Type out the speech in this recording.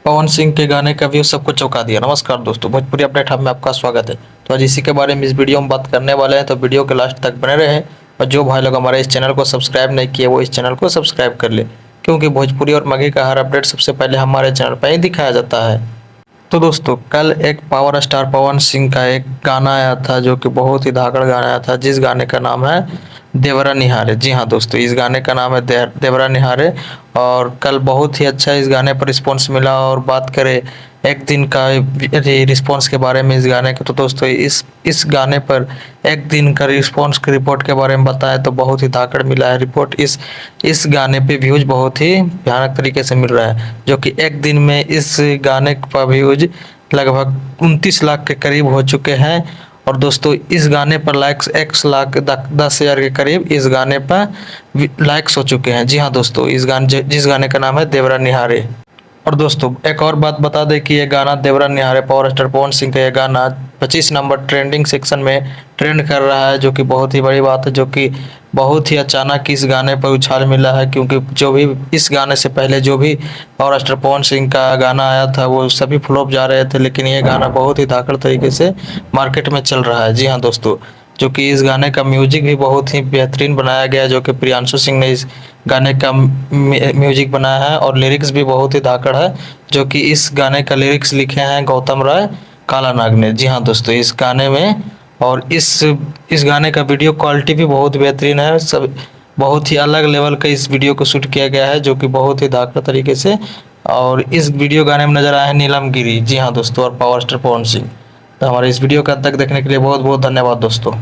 पवन सिंह के गाने का व्यू सबको चौंका दिया। नमस्कार दोस्तों, भोजपुरी अपडेट हब में आपका स्वागत है। तो आज इसी के बारे में इस वीडियो में बात करने वाले हैं, तो वीडियो के लास्ट तक बने रहें। और जो भाई लोग हमारे इस चैनल को सब्सक्राइब नहीं किए वो इस चैनल को सब्सक्राइब कर ले, क्योंकि भोजपुरी और मगही का हर अपडेट सबसे पहले हमारे चैनल पर ही दिखाया जाता है। तो दोस्तों, कल एक पावर स्टार पवन सिंह का एक गाना आया था जो कि बहुत ही धाकड़ गाना आया था, जिस गाने का नाम है देवरा निहारे। जी हाँ दोस्तों, इस गाने का नाम है देवरा निहारे। और कल बहुत ही अच्छा इस गाने पर रिस्पॉन्स मिला। और बात करें एक दिन का रिस्पॉन्स के बारे में इस गाने के, तो दोस्तों इस गाने पर एक दिन का रिस्पॉन्स की रिपोर्ट के बारे में बताएं तो बहुत ही धाकड़ मिला है रिपोर्ट। इस गाने पे व्यूज बहुत ही भयानक तरीके से मिल रहा है, जो कि एक दिन में इस गाने पर व्यूज लगभग 29 लाख के करीब हो चुके हैं। और दोस्तों, इस गाने पर लाइक्स 10,000 के करीब इस गाने पर लाइक्स हो चुके हैं। जी हाँ दोस्तों, जिस गाने का नाम है देवरा निहारे। और दोस्तों, एक और बात बता दें कि ये गाना देवरा निहारे पावर स्टार पवन सिंह का ये गाना 25 नंबर ट्रेंडिंग सेक्शन में ट्रेंड कर रहा है, जो कि बहुत ही बड़ी बात है। जो कि बहुत ही अचानक इस गाने पर उछाल मिला है, क्योंकि जो भी इस गाने से पहले जो भी पावर स्टार पवन सिंह का गाना आया था वो सभी फ्लॉप जा रहे थे, लेकिन ये गाना बहुत ही धाकड़ तरीके से मार्केट में चल रहा है। जी हाँ दोस्तों, जो कि इस गाने का म्यूजिक भी बहुत ही बेहतरीन बनाया गया है, जो कि प्रियांशु सिंह ने इस गाने का म्यूजिक बनाया है। और लिरिक्स भी बहुत ही धाकड़ है, जो कि इस गाने का लिरिक्स लिखे हैं गौतम राय कालानाग ने। जी हाँ दोस्तों, इस गाने में और इस गाने का वीडियो क्वालिटी भी बहुत बेहतरीन है। सब बहुत ही अलग लेवल का इस वीडियो को शूट किया गया है, जो कि बहुत ही धाकड़ तरीके से। और इस वीडियो गाने में नजर आए हैं नीलम गिरी। जी हाँ दोस्तों, और पावर स्टार पवन सिंह। तो हमारे इस वीडियो का अंत तक देखने के लिए बहुत बहुत धन्यवाद दोस्तों।